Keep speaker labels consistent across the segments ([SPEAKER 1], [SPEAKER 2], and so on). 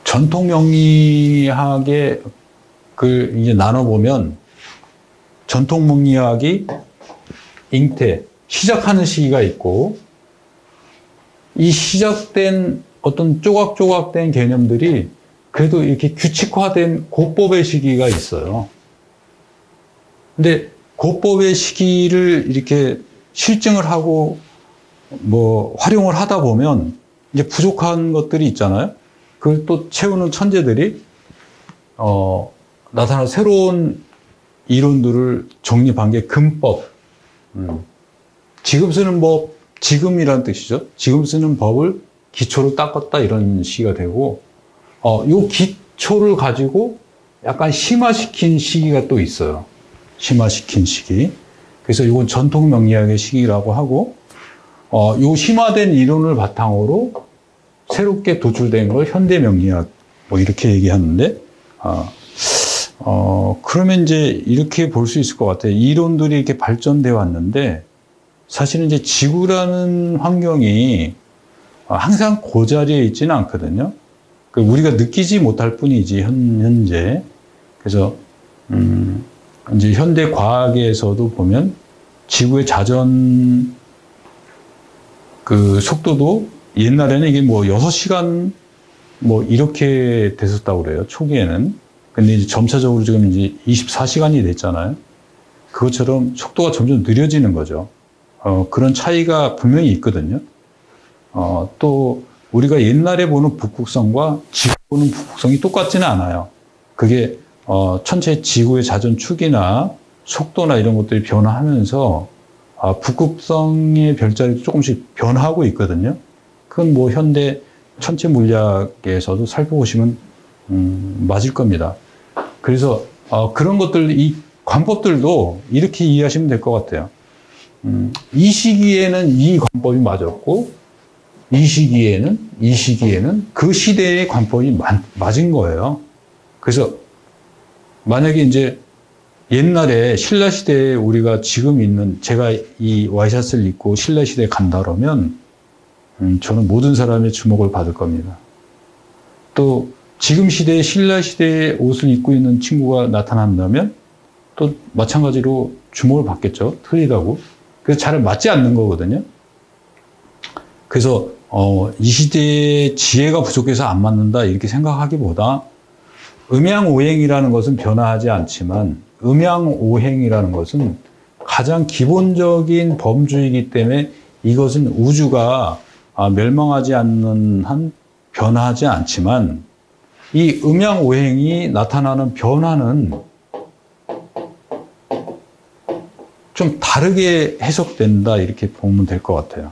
[SPEAKER 1] 전통 명리학의 이제 나눠보면 전통 명리학이 잉태, 시작하는 시기가 있고 이 시작된 어떤 조각조각된 개념들이 그래도 이렇게 규칙화된 고법의 시기가 있어요. 근데 고법의 시기를 이렇게 실증을 하고 활용을 하다 보면 이제 부족한 것들이 있잖아요. 그걸 또 채우는 천재들이 나타나는 새로운 이론들을 정립한 게 근법. 지금 쓰는 법, 지금이라는 뜻이죠. 지금 쓰는 법을 기초로 닦았다 이런 시기가 되고 요 기초를 가지고 약간 심화시킨 시기가 또 있어요. 심화시킨 시기. 그래서 이건 전통 명리학의 시기라고 하고 요 심화된 이론을 바탕으로 새롭게 도출된 걸 현대 명리학 이렇게 얘기하는데 그러면 이제 이렇게 볼 수 있을 것 같아요. 이론들이 이렇게 발전돼 왔는데 사실은 이제 지구라는 환경이 항상 그 자리에 있지는 않거든요. 우리가 느끼지 못할 뿐이지 현재. 그래서 이제 현대 과학에서도 보면 지구의 자전 속도도 옛날에는 이게 6시간 이렇게 됐었다고 그래요. 초기에는. 근데 이제 점차적으로 지금 이제 24시간이 됐잖아요. 그것처럼 속도가 점점 느려지는 거죠. 그런 차이가 분명히 있거든요. 또 우리가 옛날에 보는 북극성과 지금 보는 북극성이 똑같지는 않아요. 그게 전체 지구의 자전축이나 속도나 이런 것들이 변화하면서 북극성의 별자리도 조금씩 변하고 있거든요. 그건 현대 천체 물리학에서도 살펴보시면 맞을 겁니다. 그래서 그런 것들, 이 관법들도 이렇게 이해하시면 될 것 같아요. 이 시기에는 이 관법이 맞았고 이 시기에는 그 시대의 관법이 맞은 거예요. 그래서 만약에 이제 옛날에 신라시대에 우리가 지금 있는, 제가 이 와이셔츠를 입고 신라시대에 간다 그러면 저는 모든 사람의 주목을 받을 겁니다. 또 지금 시대에 신라시대의 옷을 입고 있는 친구가 나타난다면 또 마찬가지로 주목을 받겠죠. 틀리다고. 그래서 잘 맞지 않는 거거든요. 그래서 이 시대의 지혜가 부족해서 안 맞는다 이렇게 생각하기보다 음양오행이라는 것은 변화하지 않지만 음양오행이라는 것은 가장 기본적인 범주이기 때문에 이것은 우주가 멸망하지 않는 한 변화하지 않지만 이 음양오행이 나타나는 변화는 좀 다르게 해석된다 이렇게 보면 될 것 같아요.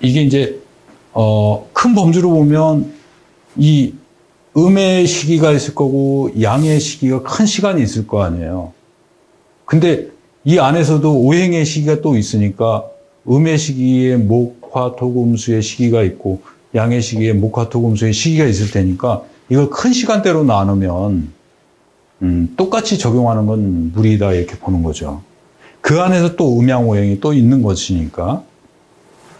[SPEAKER 1] 이게 이제 큰 범주로 보면 이 음의 시기가 있을 거고 양의 시기가 큰 시간이 있을 거 아니에요. 근데 이 안에서도 오행의 시기가 또 있으니까 음의 시기에 목, 화, 토, 금, 수의 시기가 있고 양의 시기에 목, 화, 토, 금, 수의 시기가 있을 테니까 이걸 큰 시간대로 나누면 똑같이 적용하는 건 무리다 이렇게 보는 거죠. 그 안에서 또 음양오행이 또 있는 것이니까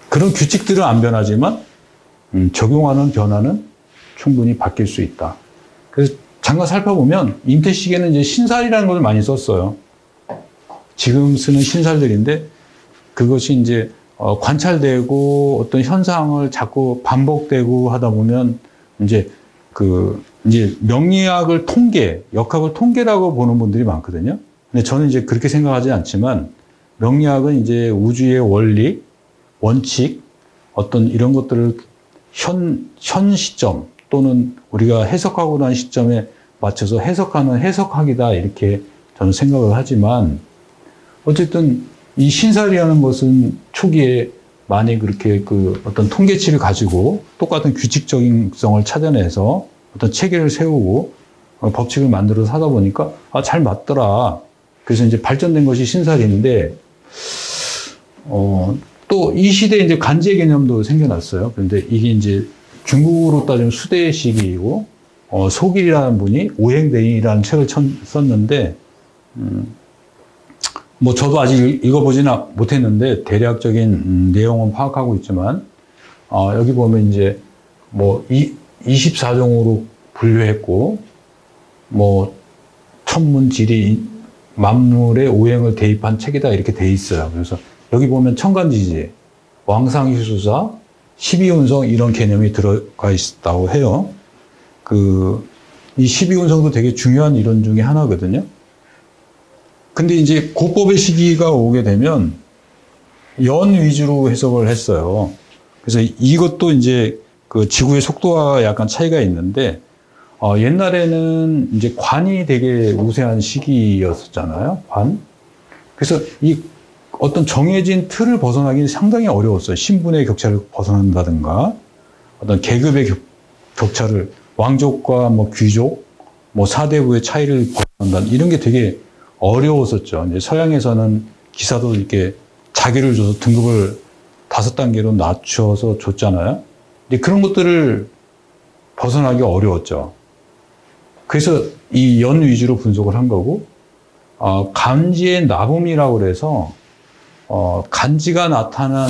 [SPEAKER 1] 그런 규칙들은 안 변하지만 적용하는 변화는 충분히 바뀔 수 있다. 그래서 잠깐 살펴보면 잉태시계는 이제 신살이라는 걸 많이 썼어요. 지금 쓰는 신살들인데 그것이 이제 관찰되고 어떤 현상을 자꾸 반복되고 하다 보면 이제 명리학을 역학을 통계라고 보는 분들이 많거든요. 근데 저는 이제 그렇게 생각하지 않지만 명리학은 이제 우주의 원리, 원칙, 어떤 이런 것들을 현 시점 또는 우리가 해석하고 난 시점에 맞춰서 해석하는 해석학이다 이렇게 저는 생각을 하지만 어쨌든 이 신살이라는 것은 초기에 많이 그렇게 어떤 통계치를 가지고 똑같은 규칙적인 성을 찾아내서 어떤 체계를 세우고 법칙을 만들어서 하다 보니까 잘 맞더라. 그래서 이제 발전된 것이 신살인데 또 이 시대에 이제 간제 개념도 생겨났어요. 그런데 이게 이제 중국으로 따지면 수대의 시기이고 소길이라는 분이 오행대인이라는 책을 썼는데 저도 아직 읽어보지는 못했는데 대략적인 내용은 파악하고 있지만 여기 보면 이제 뭐 24종으로 분류했고 뭐 천문지리 만물의 오행을 대입한 책이다 이렇게 돼 있어요. 그래서 여기 보면 천간지지, 왕상휴수사, 12운성 이런 개념이 들어가 있다고 해요. 이 12운성도 되게 중요한 이론 중에 하나거든요. 근데 이제 고법의 시기가 오게 되면 연 위주로 해석을 했어요. 그래서 이것도 이제 그 지구의 속도와 약간 차이가 있는데, 옛날에는 이제 관이 되게 우세한 시기였었잖아요. 관. 그래서 이 어떤 정해진 틀을 벗어나기는 상당히 어려웠어요. 신분의 격차를 벗어난다든가, 어떤 계급의 격차를, 왕족과 뭐 귀족, 뭐 사대부의 차이를 벗어난다. 이런 게 되게 어려웠었죠. 이제 서양에서는 기사도 이렇게 자기를 줘서 등급을 5단계로 낮춰서 줬잖아요. 근데 그런 것들을 벗어나기 어려웠죠. 그래서 이 연 위주로 분석을 한 거고, 간지의 나봄이라고 그래서, 간지가 나타난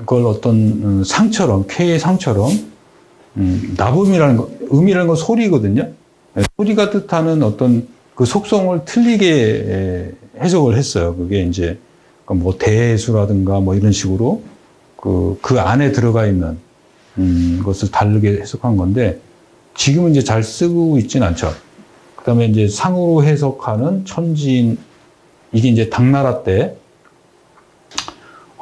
[SPEAKER 1] 걸 어떤 상처럼, 쾌의 상처럼, 나봄이라는 거, 음이라는 건 소리거든요. 소리가 뜻하는 어떤 그 속성을 틀리게 해석을 했어요. 그게 이제 뭐 대수라든가 뭐 이런 식으로 그 안에 들어가 있는 것을 다르게 해석한 건데 지금은 이제 잘 쓰고 있진 않죠. 그 다음에 이제 상으로 해석하는 천지인, 이게 이제 당나라 때,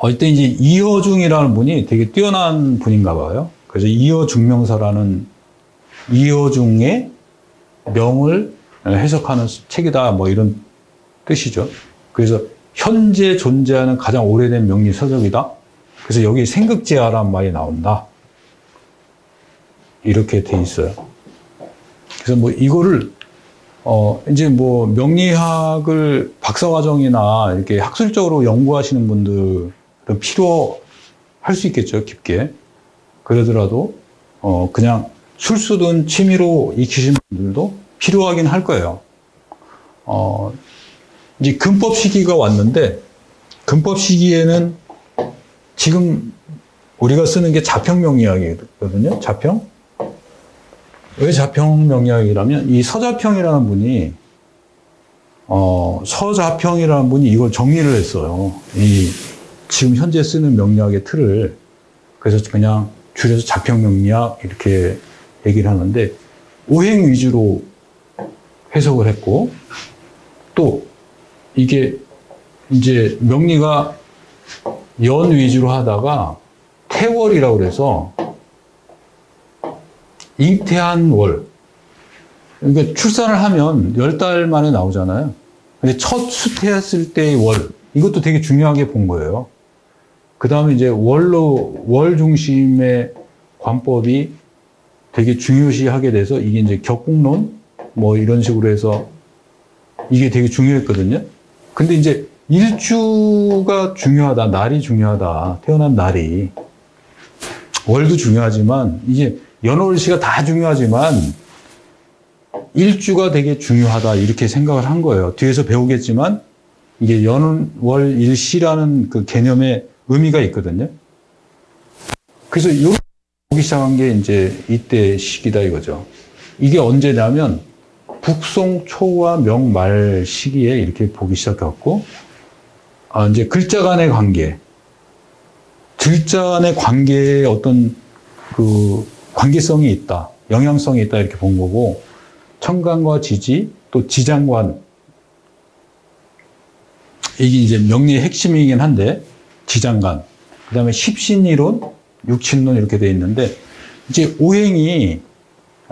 [SPEAKER 1] 이때 이제 이허중이라는 분이 되게 뛰어난 분인가 봐요. 그래서 이허중명사라는 이허중의 명을 해석하는 책이다, 뭐 이런 뜻이죠. 그래서 현재 존재하는 가장 오래된 명리 서적이다. 그래서 여기 생극지하라는 말이 나온다. 이렇게 돼 있어요. 그래서 뭐 이거를 이제 뭐 명리학을 박사과정이나 이렇게 학술적으로 연구하시는 분들은 필요할 수 있겠죠, 깊게. 그러더라도 그냥 술수든 취미로 익히신 분들도 필요하긴 할 거예요. 이제 근법 시기가 왔는데, 근법 시기에는 지금 우리가 쓰는 게 자평명리학이거든요. 자평. 왜 자평명리학이라면 이 서자평이라는 분이 서자평이라는 분이 이걸 정리를 했어요. 이 지금 현재 쓰는 명리학의 틀을. 그래서 그냥 줄여서 자평명리학 이렇게 얘기를 하는데 오행 위주로 해석을 했고, 또 이게 이제 명리가 연 위주로 하다가 태월이라고 그래서 잉태한 월. 그러니까 출산을 하면 10달 만에 나오잖아요. 근데 첫 수태했을 때의 월. 이것도 되게 중요하게 본 거예요. 그 다음에 이제 월 중심의 관법이 되게 중요시하게 돼서 이게 이제 격국론 뭐 이런 식으로 해서 이게 되게 중요했거든요. 근데 이제 일주가 중요하다, 날이 중요하다, 태어난 날이. 월도 중요하지만 이게 연월시가 다 중요하지만 일주가 되게 중요하다 이렇게 생각을 한 거예요. 뒤에서 배우겠지만 이게 연월 일시라는 그 개념의 의미가 있거든요. 그래서 이렇게 보기 시작한 게 이제 이때 시기다 이거죠. 이게 언제냐면 북송 초와 명말 시기에 이렇게 보기 시작했고, 이제 글자 간의 관계, 글자 간의 관계에 어떤 그 관계성이 있다, 영향성이 있다 이렇게 본 거고, 천간과 지지, 또 지장관, 이게 이제 명리의 핵심이긴 한데, 지장관, 그 다음에 십신이론, 육친론 이렇게 돼 있는데, 이제 오행이,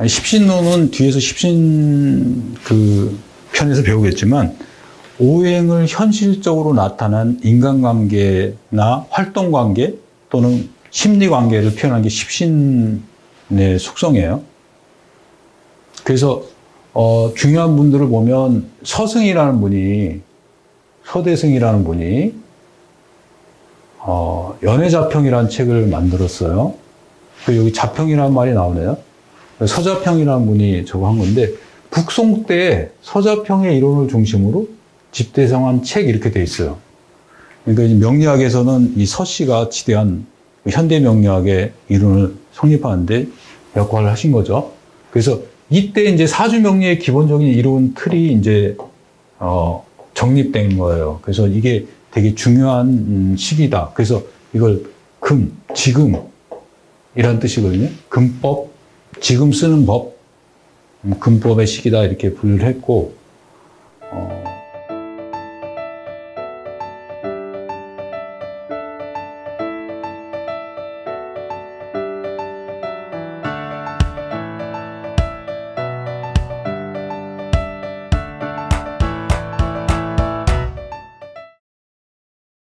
[SPEAKER 1] 십신론은 뒤에서 십신 그 편에서 배우겠지만, 오행을 현실적으로 나타난 인간관계나 활동관계 또는 심리관계를 표현한 게 십신의 속성이에요. 그래서 중요한 분들을 보면 서승이라는 분이, 서대승이라는 분이 연애자평이라는 책을 만들었어요. 여기 자평이라는 말이 나오네요. 서자평이라는 분이 저거 한 건데, 북송 때 서자평의 이론을 중심으로 집대성한 책 이렇게 돼 있어요. 그러니까 명리학에서는 이 서씨가 지대한 현대 명리학의 이론을 성립하는데 역할을 하신 거죠. 그래서 이때 이제 사주명리의 기본적인 이론 틀이 이제 정립된 거예요. 그래서 이게 되게 중요한 시기다. 그래서 이걸 지금이란 뜻이거든요. 금법, 지금 쓰는 법, 금법의 시기다 이렇게 분류를 했고